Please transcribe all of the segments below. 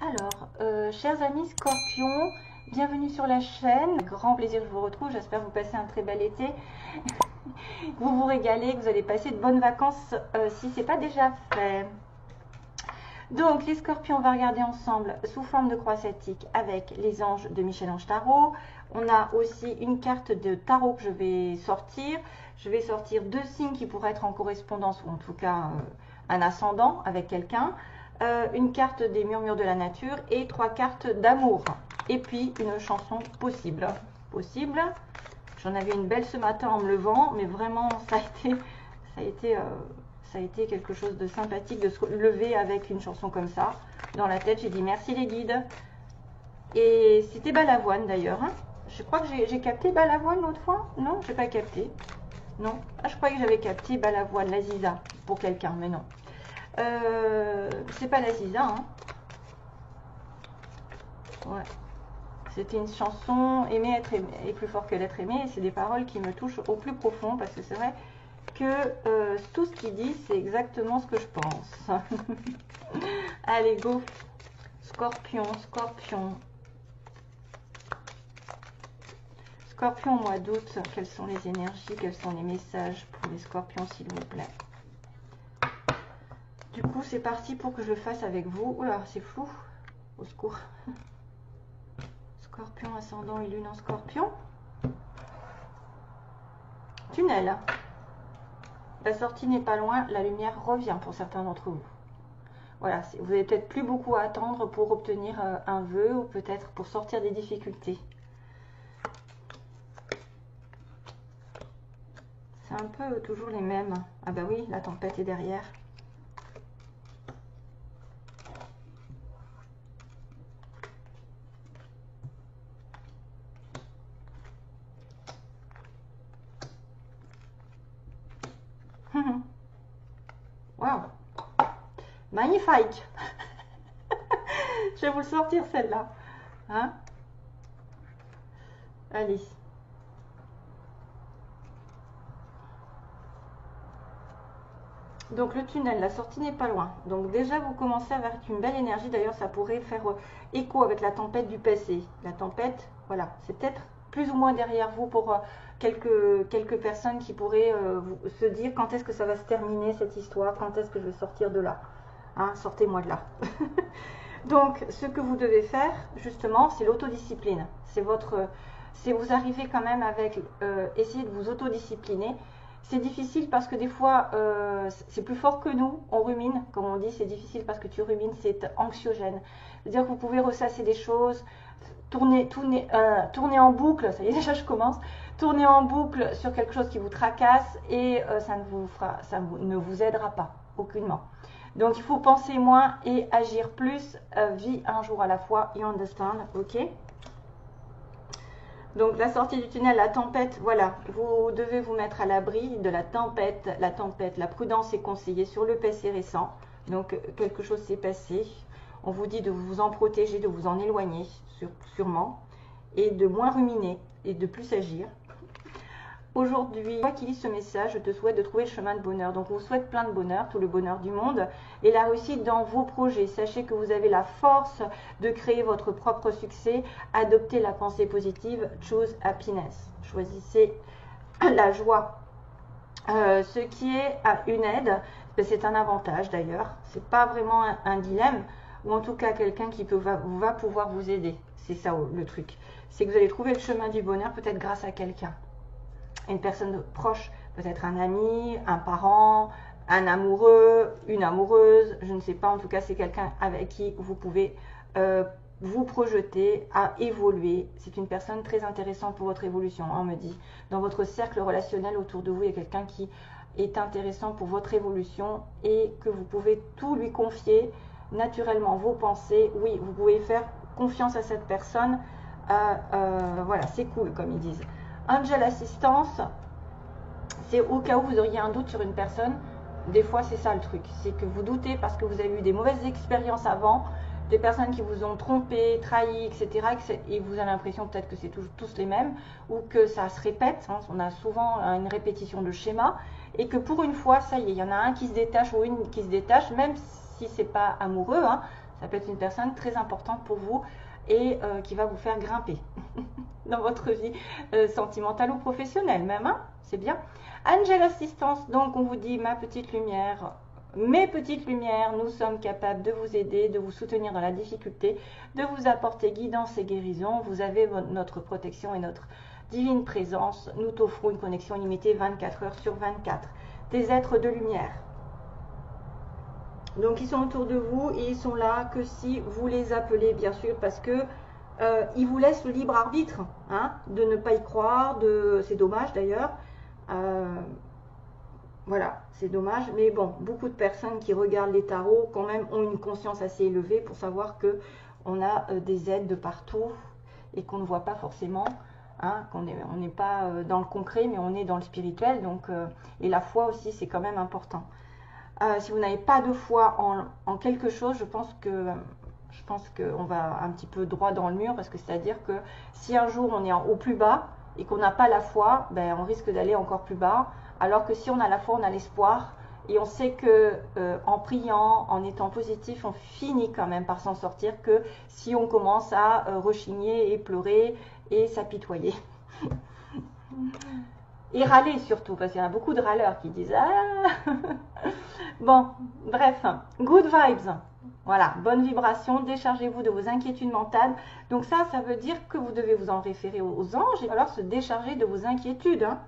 Alors, chers amis Scorpions, bienvenue sur la chaîne. Grand plaisir que je vous retrouve. J'espère que vous passez un très bel été. Que vous vous régalez, que vous allez passer de bonnes vacances si ce n'est pas déjà fait. Donc, les Scorpions, on va regarder ensemble sous forme de croix celtique avec les anges de Michel-Ange Tarot. On a aussi une carte de tarot que je vais sortir. Je vais sortir 2 signes qui pourraient être en correspondance, ou en tout cas un ascendant avec quelqu'un. Une carte des murmures de la nature et 3 cartes d'amour. Et puis une chanson possible. J'en avais une belle ce matin en me levant, mais vraiment ça a été quelque chose de sympathique de se lever avec une chanson comme ça. Dans la tête, j'ai dit merci les guides. Et c'était Balavoine d'ailleurs. Hein. Je crois que j'ai capté Balavoine l'autre fois. Non, j'ai pas capté. Non. Ah, je croyais que j'avais capté Balavoine, la Ziza, pour quelqu'un, mais non. C'est pas la Ziza. Hein. Ouais. C'était une chanson Aimer être aimé est plus fort que l'être aimé. Et c'est des paroles qui me touchent au plus profond parce que c'est vrai que tout ce qu'il dit, c'est exactement ce que je pense. Allez, go. Scorpion, Scorpion. Scorpion au mois d'août, quelles sont les énergies, quels sont les messages pour les Scorpions, s'il vous plaît. Du coup, c'est parti pour que je le fasse avec vous. Oula, c'est flou. Au secours. Scorpion, ascendant et lune en Scorpion. Tunnel. La sortie n'est pas loin, la lumière revient pour certains d'entre vous. Voilà, vous n'avez peut-être plus beaucoup à attendre pour obtenir un vœu ou peut-être pour sortir des difficultés. C'est un peu toujours les mêmes. Ah bah oui, la tempête est derrière. Waouh, magnifique. Je vais vous le sortir celle-là. Hein? Allez. Donc le tunnel, la sortie n'est pas loin. Donc déjà vous commencez avec une belle énergie. D'ailleurs ça pourrait faire écho avec la tempête du passé. La tempête, voilà, c'est peut-être plus ou moins derrière vous pour quelques personnes qui pourraient se dire quand est-ce que ça va se terminer cette histoire, quand est-ce que je vais sortir de là. Hein, sortez-moi de là. Donc ce que vous devez faire justement, c'est l'autodiscipline. C'est vous arrivez quand même avec essayer de vous autodiscipliner. C'est difficile parce que des fois, c'est plus fort que nous, on rumine, comme on dit, c'est difficile parce que tu rumines, c'est anxiogène. C'est-à-dire que vous pouvez ressasser des choses, tourner en boucle, ça y est déjà je commence, tourner en boucle sur quelque chose qui vous tracasse et ça ne vous aidera pas, aucunement. Donc il faut penser moins et agir plus, vie un jour à la fois, you understand, ok? Donc la sortie du tunnel, la tempête, voilà, vous devez vous mettre à l'abri de la tempête, la prudence est conseillée sur le passé récent, donc quelque chose s'est passé, on vous dit de vous en protéger, de vous en éloigner, sûrement, et de moins ruminer et de plus agir. Aujourd'hui, toi qui lis ce message, je te souhaite de trouver le chemin de bonheur. Donc, on vous souhaite plein de bonheur, tout le bonheur du monde et la réussite dans vos projets. Sachez que vous avez la force de créer votre propre succès. Adoptez la pensée positive. Choose happiness. Choisissez la joie. Ce qui est une aide, c'est un avantage d'ailleurs. C'est pas vraiment un dilemme ou en tout cas quelqu'un qui va pouvoir vous aider. C'est ça le truc. C'est que vous allez trouver le chemin du bonheur peut-être grâce à quelqu'un. Une personne proche, peut-être un ami, un parent, un amoureux, une amoureuse, je ne sais pas, en tout cas c'est quelqu'un avec qui vous pouvez vous projeter à évoluer. C'est une personne très intéressante pour votre évolution, on me dit. Dans votre cercle relationnel autour de vous, il y a quelqu'un qui est intéressant pour votre évolution et que vous pouvez tout lui confier naturellement, vos pensées. Oui, vous pouvez faire confiance à cette personne, voilà, c'est cool comme ils disent. Angel Assistance, c'est au cas où vous auriez un doute sur une personne. Des fois, c'est ça le truc. C'est que vous doutez parce que vous avez eu des mauvaises expériences avant, des personnes qui vous ont trompé, trahi, etc. Et vous avez l'impression peut-être que c'est tous les mêmes ou que ça se répète. Hein, on a souvent une répétition de schéma et que pour une fois, ça y est, il y en a un qui se détache ou une qui se détache, même si c'est pas amoureux. Hein, Ça peut être une personne très importante pour vous et qui va vous faire grimper dans votre vie sentimentale ou professionnelle même, hein, c'est bien. Angel Assistance, donc on vous dit ma petite lumière, mes petites lumières, nous sommes capables de vous aider, de vous soutenir dans la difficulté, de vous apporter guidance et guérison. Vous avez notre protection et notre divine présence. Nous t'offrons une connexion illimitée 24 heures sur 24. Des êtres de lumière. Donc ils sont autour de vous et ils sont là que si vous les appelez, bien sûr, parce que ils vous laissent le libre arbitre, hein, de ne pas y croire, c'est dommage d'ailleurs. Voilà, c'est dommage, mais bon, beaucoup de personnes qui regardent les tarots quand même ont une conscience assez élevée pour savoir que on a des aides de partout et qu'on ne voit pas forcément, hein, on n'est pas dans le concret, mais on est dans le spirituel, donc et la foi aussi, c'est quand même important. Si vous n'avez pas de foi en quelque chose, je pense qu'on va un petit peu droit dans le mur, parce que c'est-à-dire que si un jour on est au plus bas et qu'on n'a pas la foi, ben, on risque d'aller encore plus bas. Alors que si on a la foi, on a l'espoir. Et on sait que en priant, en étant positif, on finit quand même par s'en sortir, que si on commence à rechigner et pleurer et s'apitoyer. Et râler surtout, parce qu'il y en a beaucoup de râleurs qui disent « Ah !» Bon, bref, good vibes. Voilà, bonne vibration, déchargez-vous de vos inquiétudes mentales. Donc ça veut dire que vous devez vous en référer aux anges et alors se décharger de vos inquiétudes, hein.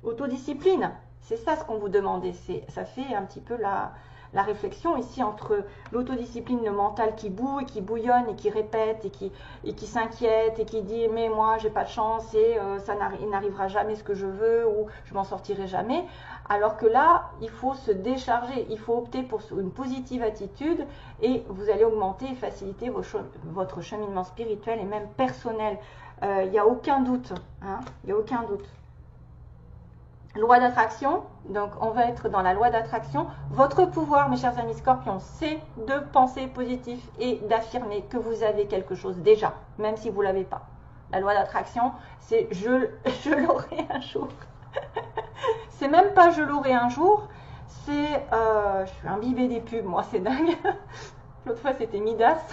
Autodiscipline, c'est ça ce qu'on vous demandait. Ça fait un petit peu la réflexion ici entre l'autodiscipline, le mental qui boue et qui bouillonne et qui répète et qui s'inquiète et qui dit mais moi j'ai pas de chance et il n'arrivera jamais ce que je veux ou je m'en sortirai jamais. Alors que là, il faut se décharger, il faut opter pour une positive attitude et vous allez augmenter et faciliter votre cheminement spirituel et même personnel. Il n'y a aucun doute, hein, il n'y a aucun doute. Loi d'attraction, donc on va être dans la loi d'attraction. Votre pouvoir, mes chers amis scorpions, c'est de penser positif et d'affirmer que vous avez quelque chose déjà, même si vous ne l'avez pas. La loi d'attraction, c'est je l'aurai un jour. C'est même pas je l'aurai un jour, c'est je suis imbibée des pubs, moi c'est dingue. L'autre fois c'était Midas.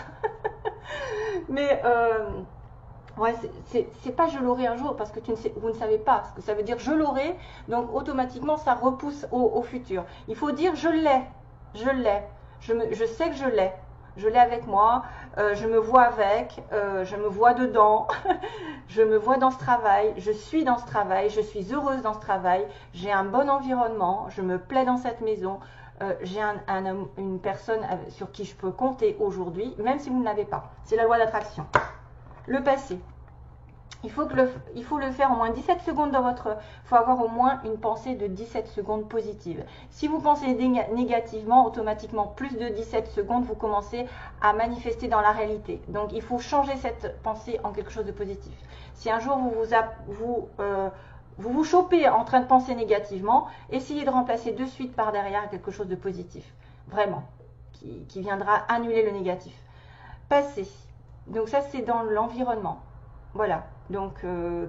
Mais ouais, c'est pas je l'aurai un jour parce que vous ne savez pas ce que ça veut dire je l'aurai, donc automatiquement ça repousse au futur. Il faut dire je l'ai, je sais que je l'ai avec moi, je me vois avec, je me vois dedans, je me vois dans ce travail, je suis dans ce travail, je suis heureuse dans ce travail, j'ai un bon environnement, je me plais dans cette maison, j'ai une personne sur qui je peux compter aujourd'hui, même si vous ne l'avez pas. C'est la loi d'attraction. Le passé. Il faut le faire au moins 17 secondes dans votre... Il faut avoir au moins une pensée de 17 secondes positive. Si vous pensez négativement, automatiquement, plus de 17 secondes, vous commencez à manifester dans la réalité. Donc, il faut changer cette pensée en quelque chose de positif. Si un jour vous vous chopez en train de penser négativement, essayez de remplacer de suite par derrière quelque chose de positif. Vraiment. Qui viendra annuler le négatif. Passé. Donc ça, c'est dans l'environnement. Voilà. Donc,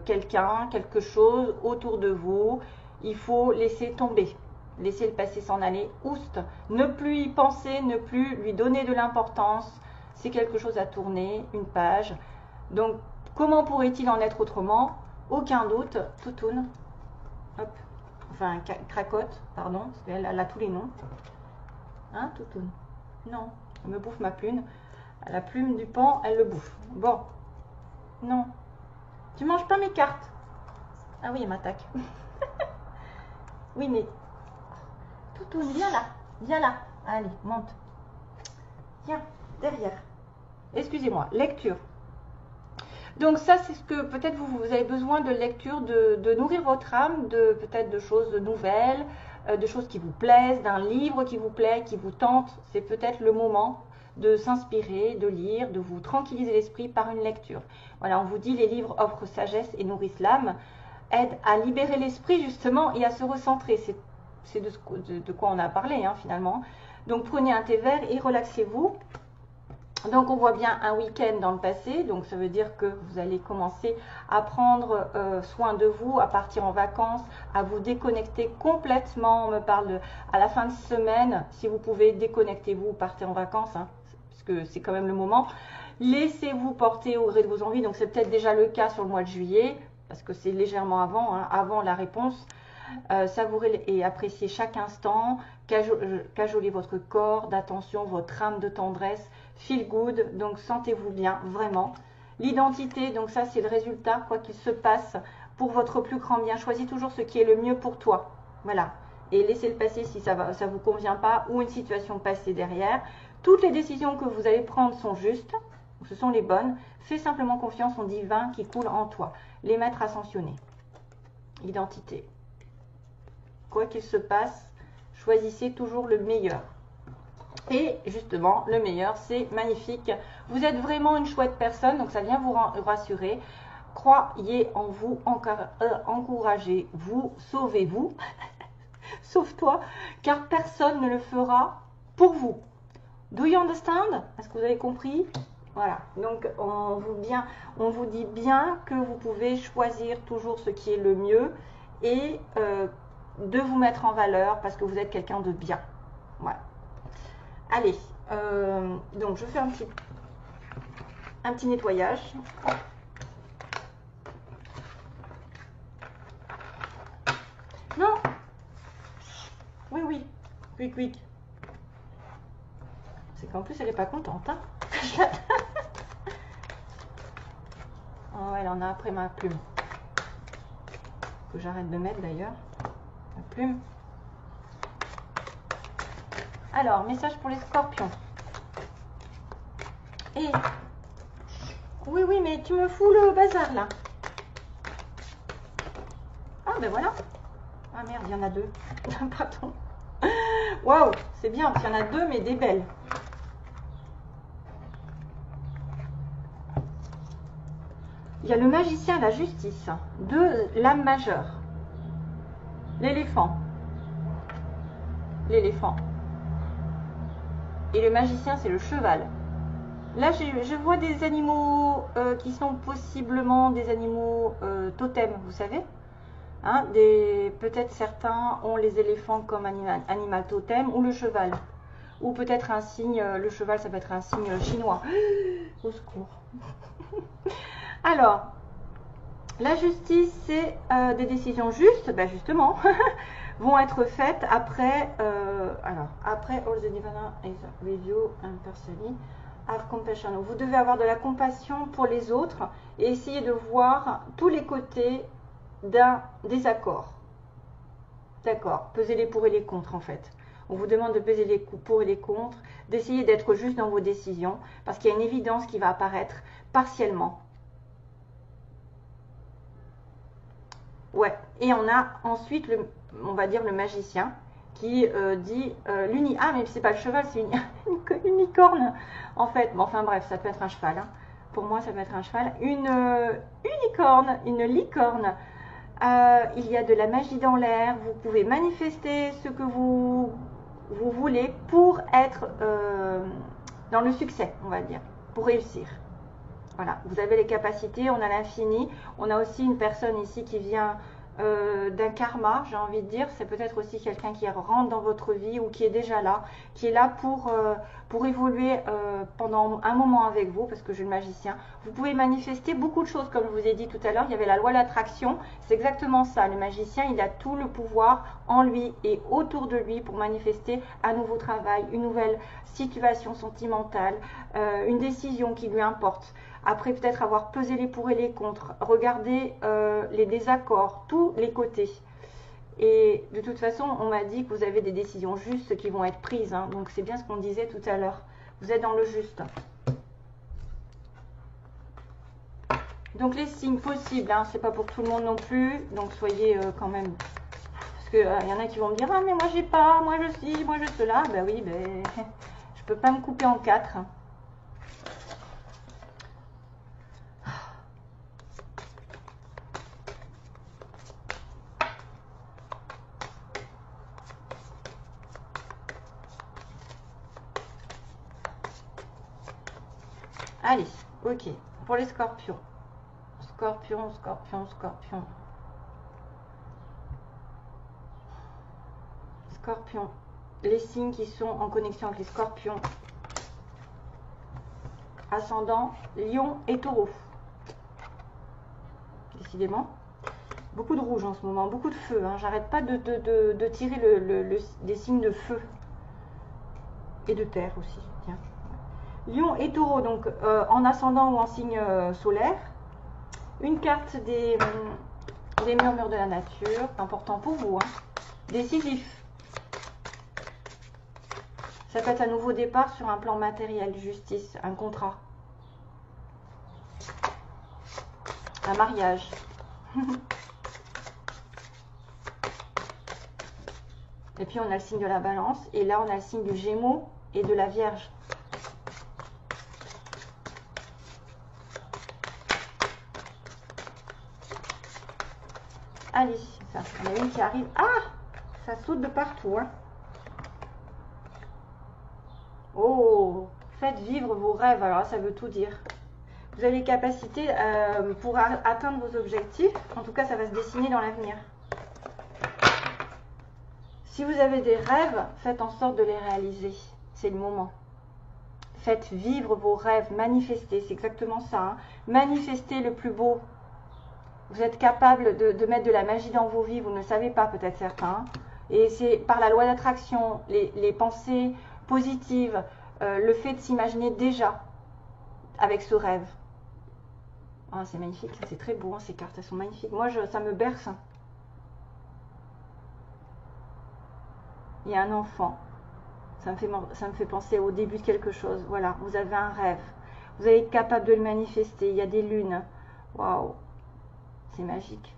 quelqu'un, quelque chose autour de vous, il faut laisser tomber. Laisser le passé s'en aller. Oust. Ne plus y penser, ne plus lui donner de l'importance. C'est quelque chose à tourner, une page. Donc, comment pourrait-il en être autrement? Aucun doute. Toutoune. Hop. Enfin, cracotte, pardon, parce qu'elle a tous les noms. Hein, Toutoune? Non. Elle me bouffe ma plume. La plume du pan, elle le bouffe. Bon. Non. Tu manges pas mes cartes. Ah oui, elle m'attaque. Oui, mais... Toutoune, viens là. Viens là. Allez, monte. Viens, derrière. Excusez-moi, lecture. Donc ça, c'est ce que peut-être vous avez besoin de lecture, de nourrir votre âme, peut-être de choses nouvelles, de choses qui vous plaisent, d'un livre qui vous plaît, qui vous tente. C'est peut-être le moment de s'inspirer, de lire, de vous tranquilliser l'esprit par une lecture. Voilà, on vous dit les livres offrent sagesse et nourrissent l'âme, aident à libérer l'esprit justement et à se recentrer. C'est de quoi on a parlé hein, finalement. Donc prenez un thé vert et relaxez-vous. Donc on voit bien un week-end dans le passé, donc ça veut dire que vous allez commencer à prendre soin de vous, à partir en vacances, à vous déconnecter complètement. On me parle à la fin de semaine, si vous pouvez déconnectez-vous, partez en vacances, hein, parce parce que c'est quand même le moment. Laissez-vous porter au gré de vos envies. Donc c'est peut-être déjà le cas sur le mois de juillet, parce que c'est légèrement avant, hein, avant la réponse. Savourez et appréciez chaque instant. Cajolez votre corps d'attention, votre âme de tendresse. Feel good, donc sentez-vous bien, vraiment. L'identité, donc ça c'est le résultat, quoi qu'il se passe, pour votre plus grand bien. Choisis toujours ce qui est le mieux pour toi. Voilà. Et laissez le passer si ça ne vous convient pas, ou une situation passée derrière. Toutes les décisions que vous allez prendre sont justes, ce sont les bonnes. Fais simplement confiance au divin qui coule en toi. Les maîtres ascensionnés. Identité. Quoi qu'il se passe, choisissez toujours le meilleur. Et justement, le meilleur, c'est magnifique. Vous êtes vraiment une chouette personne, donc ça vient vous rassurer. Croyez en vous, encouragez-vous, sauvez-vous, sauve-toi, car personne ne le fera pour vous. Do you understand? Est-ce que vous avez compris? Voilà, donc on vous dit bien que vous pouvez choisir toujours ce qui est le mieux et de vous mettre en valeur parce que vous êtes quelqu'un de bien. Voilà. Allez, donc je fais un petit nettoyage. Non. Oui, oui. Quick, quick. C'est qu'en plus, elle n'est pas contente. Hein. Oh, elle en a après ma plume. Faut que j'arrête de mettre d'ailleurs. La plume. Alors, message pour les scorpions. Et... Oui, oui, mais tu me fous le bazar là. Ah, ben voilà. Ah merde, il y en a deux. Pardon. Waouh, c'est bien, parce qu'il y en a deux, mais des belles. Il y a le magicien, la justice. Deux, l'âme majeure. L'éléphant. L'éléphant. Et le magicien, c'est le cheval. Là, je vois des animaux qui sont possiblement des animaux totems, vous savez. Hein, peut-être certains ont les éléphants comme animal totem ou le cheval. Ou peut-être un signe, le cheval, ça peut être un signe chinois. Au secours. Alors, la justice, c'est des décisions justes, ben justement, vont être faites après, après all the divine is review and personally have compassion. Vous devez avoir de la compassion pour les autres et essayer de voir tous les côtés d'un désaccord. D'accord, pesez les pour et les contre en fait. On vous demande de peser les pour et les contre, d'essayer d'être juste dans vos décisions, parce qu'il y a une évidence qui va apparaître partiellement. Ouais, et on a ensuite, on va dire le magicien, qui dit ah mais c'est pas le cheval, c'est une licorne en fait. Bon, enfin bref, ça peut être un cheval. Hein. Pour moi, ça peut être un cheval. Une licorne. Il y a de la magie dans l'air. Vous pouvez manifester ce que vous voulez pour être dans le succès, on va dire, pour réussir. Voilà, vous avez les capacités, on a l'infini. On a aussi une personne ici qui vient d'un karma, j'ai envie de dire. C'est peut-être aussi quelqu'un qui rentre dans votre vie ou qui est déjà là, qui est là pour évoluer pendant un moment avec vous, parce que j'ai le magicien. Vous pouvez manifester beaucoup de choses, comme je vous ai dit tout à l'heure. Il y avait la loi de l'attraction, c'est exactement ça. Le magicien, il a tout le pouvoir en lui et autour de lui pour manifester un nouveau travail, une nouvelle situation sentimentale, une décision qui lui importe. Après peut-être avoir pesé les pour et les contre, regarder les désaccords, tous les côtés. Et de toute façon, on m'a dit que vous avez des décisions justes qui vont être prises. Hein, donc c'est bien ce qu'on disait tout à l'heure. Vous êtes dans le juste. Donc les signes possibles, hein, c'est pas pour tout le monde non plus. Donc soyez quand même... Parce qu'il y en a qui vont me dire « Ah mais moi j'ai pas, moi je suis, moi je cela. » Ben oui, ben, je peux pas me couper en quatre. Allez, ok. Pour les scorpions. Scorpion. Scorpion. Les signes qui sont en connexion avec les scorpions. ascendant Lion et Taureau. Décidément, beaucoup de rouge en ce moment, beaucoup de feu. Hein. J'arrête pas de tirer des signes de feu. Et de terre aussi. Tiens. Lion et Taureau, donc en ascendant ou en signe solaire. Une carte des murmures de la nature, important pour vous. Hein. Décisif. Ça peut être un nouveau départ sur un plan matériel, justice, un contrat. Un mariage. Et puis on a le signe de la balance. Et là on a le signe du Gémeaux et de la Vierge. Allez, ça, on a une qui arrive. Ah, ça saute de partout. Hein. Oh, faites vivre vos rêves. Alors ça veut tout dire. Vous avez les capacités pour atteindre vos objectifs. En tout cas, ça va se dessiner dans l'avenir. Si vous avez des rêves, faites en sorte de les réaliser. C'est le moment. Faites vivre vos rêves, manifestez. C'est exactement ça. Hein. Manifestez le plus beau. Vous êtes capable de mettre de la magie dans vos vies. Vous ne le savez pas, peut-être certains. Et c'est par la loi d'attraction, les pensées positives, le fait de s'imaginer déjà avec ce rêve. Ah, c'est magnifique, c'est très beau, hein, ces cartes, elles sont magnifiques. Moi, ça me berce. Il y a un enfant. Ça me fait penser au début de quelque chose. Voilà, vous avez un rêve. Vous allez être capable de le manifester. Il y a des lunes. Waouh, c'est magique.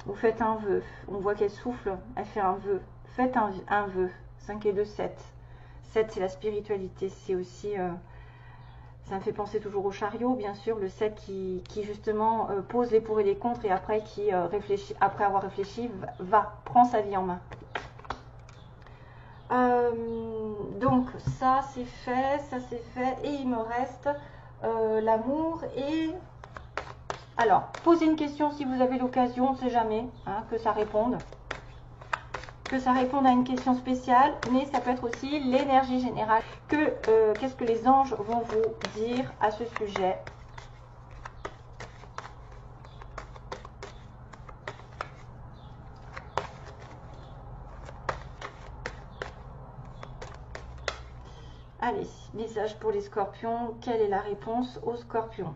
Vous faites un vœu. On voit qu'elle souffle. Elle fait un vœu. Faites un vœu. 5 et 2, 7. 7, c'est la spiritualité. C'est aussi... ça me fait penser toujours au chariot, bien sûr. Le 7 qui justement pose les pour et les contre et après qui réfléchit, après avoir réfléchi, prend sa vie en main. Donc ça c'est fait, et il me reste l'amour et... Alors, posez une question si vous avez l'occasion, on ne sait jamais, hein, que ça réponde. Que ça réponde à une question spéciale, mais ça peut être aussi l'énergie générale. Qu'est-ce que les anges vont vous dire à ce sujet? Allez, message pour les scorpions. Quelle est la réponse aux scorpions?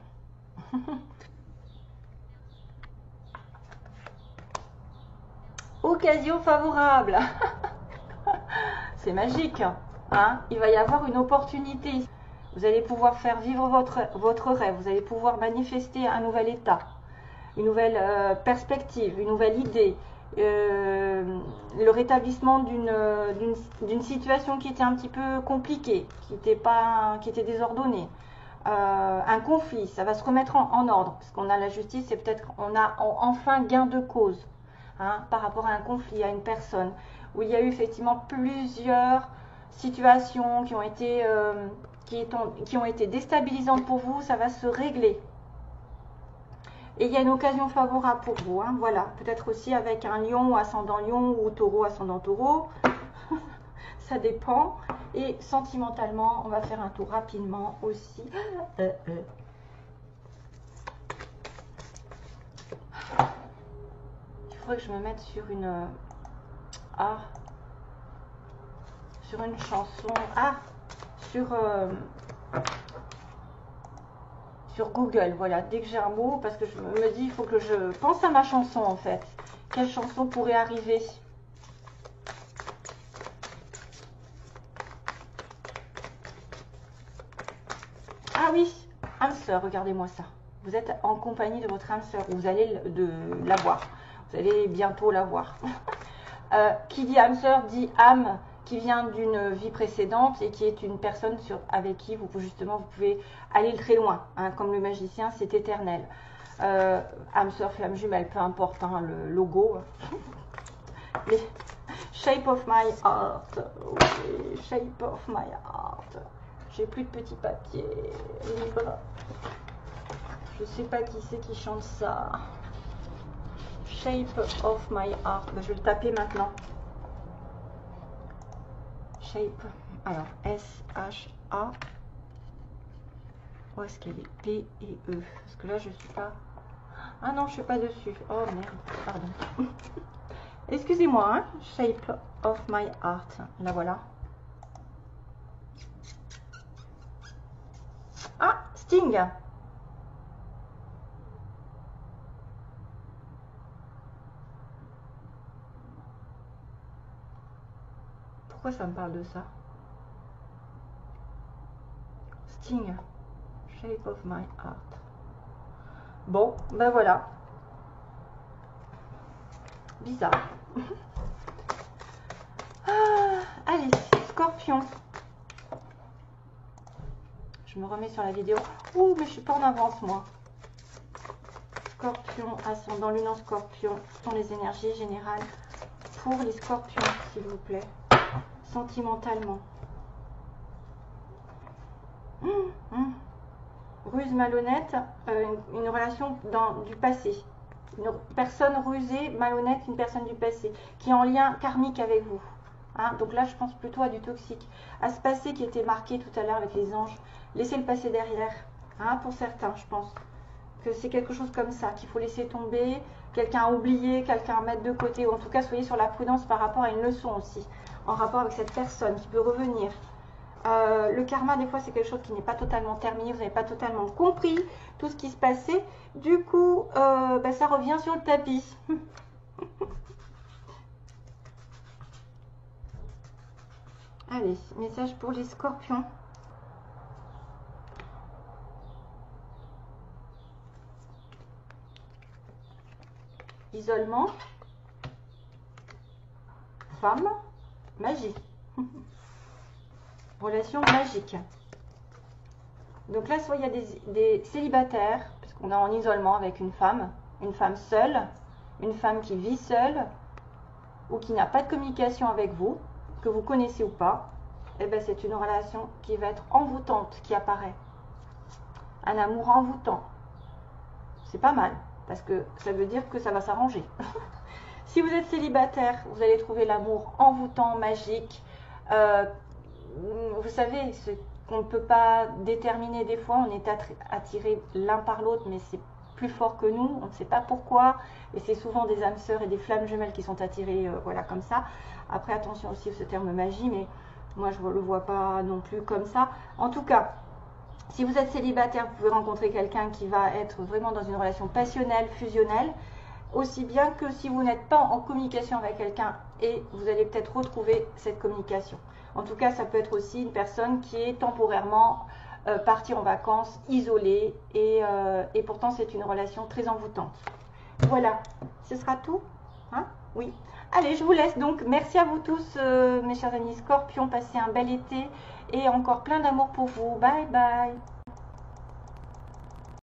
Occasion favorable. C'est magique. Hein, il va y avoir une opportunité. Vous allez pouvoir faire vivre votre rêve. Vous allez pouvoir manifester un nouvel état, une nouvelle perspective, une nouvelle idée. Le rétablissement d'une situation qui était un petit peu compliquée, qui était désordonnée. Un conflit, ça va se remettre en ordre. Parce qu'on a la justice, c'est peut-être on a enfin gain de cause. Hein, par rapport à un conflit, à une personne, où il y a eu effectivement plusieurs situations qui ont été déstabilisantes pour vous, ça va se régler. Et il y a une occasion favorable pour vous, hein, voilà, peut-être aussi avec un lion ou ascendant lion ou taureau ascendant taureau, ça dépend. Et sentimentalement, on va faire un tour rapidement aussi. Il faudrait que je me mette sur une chanson, sur Google, voilà, dès que j'ai un mot, parce que je me dis, il faut que je pense à ma chanson en fait. Quelle chanson pourrait arriver? Ah oui, âme sœur, regardez-moi ça. Vous êtes en compagnie de votre âme sœur, vous allez la voir. Vous allez bientôt la voir. Qui dit âme sœur dit âme qui vient d'une vie précédente et qui est une personne avec qui vous pouvez aller très loin. Hein, comme le magicien, c'est éternel. Âme sœur, flamme jumelle, peu importe hein, le logo. Les shape of my heart. Okay, shape of my heart. J'ai plus de petits papiers. Libre. Je sais pas qui c'est qui chante ça. Shape of my heart. Ben, je vais le taper maintenant. shape. Alors, S-H-A. Où est-ce qu'elle est? P et E. Parce que là, je suis pas... Ah non, je suis pas dessus. Oh merde, pardon. Excusez-moi, hein. Shape of my heart. La voilà. Ah, Sting. Pourquoi ça me parle de ça? Sting. Shape of my heart. Bon, ben voilà. Bizarre. Ah, allez, Scorpion. Je me remets sur la vidéo. Ouh, mais je suis pas en avance, moi. Scorpion, ascendant lune en Scorpion. Sont les énergies générales pour les Scorpions, s'il vous plaît. Sentimentalement. Ruse malhonnête, une relation du passé. Une personne rusée, malhonnête, une personne du passé, qui est en lien karmique avec vous. Hein, donc là, je pense plutôt à du toxique. À ce passé qui était marqué tout à l'heure avec les anges. Laissez le passé derrière. Hein, pour certains, je pense que c'est quelque chose comme ça, qu'il faut laisser tomber. Quelqu'un à oublier, quelqu'un à mettre de côté. Ou en tout cas, soyez sur la prudence par rapport à une leçon aussi. En rapport avec cette personne qui peut revenir. Le karma, des fois, c'est quelque chose qui n'est pas totalement terminé. Vous n'avez pas totalement compris tout ce qui se passait. Du coup, ça revient sur le tapis. Allez, message pour les Scorpions. Isolement. Femme. Magie. Relation magique. Donc là, soit il y a des célibataires, puisqu'on est en isolement avec une femme seule, une femme qui vit seule, ou qui n'a pas de communication avec vous, que vous connaissez ou pas, et bien c'est une relation qui va être envoûtante qui apparaît. Un amour envoûtant. C'est pas mal, parce que ça veut dire que ça va s'arranger. Si vous êtes célibataire, vous allez trouver l'amour envoûtant, magique. Vous savez, ce qu'on ne peut pas déterminer des fois, on est attiré l'un par l'autre, mais c'est plus fort que nous, on ne sait pas pourquoi, et c'est souvent des âmes sœurs et des flammes jumelles qui sont attirées, voilà, comme ça. Après, attention aussi à ce terme magie, mais moi je ne le vois pas non plus comme ça. En tout cas, si vous êtes célibataire, vous pouvez rencontrer quelqu'un qui va être vraiment dans une relation passionnelle, fusionnelle, aussi bien que si vous n'êtes pas en communication avec quelqu'un, et vous allez peut-être retrouver cette communication. En tout cas, ça peut être aussi une personne qui est temporairement partie en vacances, isolée, et pourtant c'est une relation très envoûtante. Voilà, ce sera tout, hein? Oui. Allez, je vous laisse donc. Merci à vous tous, mes chers amis Scorpions. Passez un bel été et encore plein d'amour pour vous. Bye bye.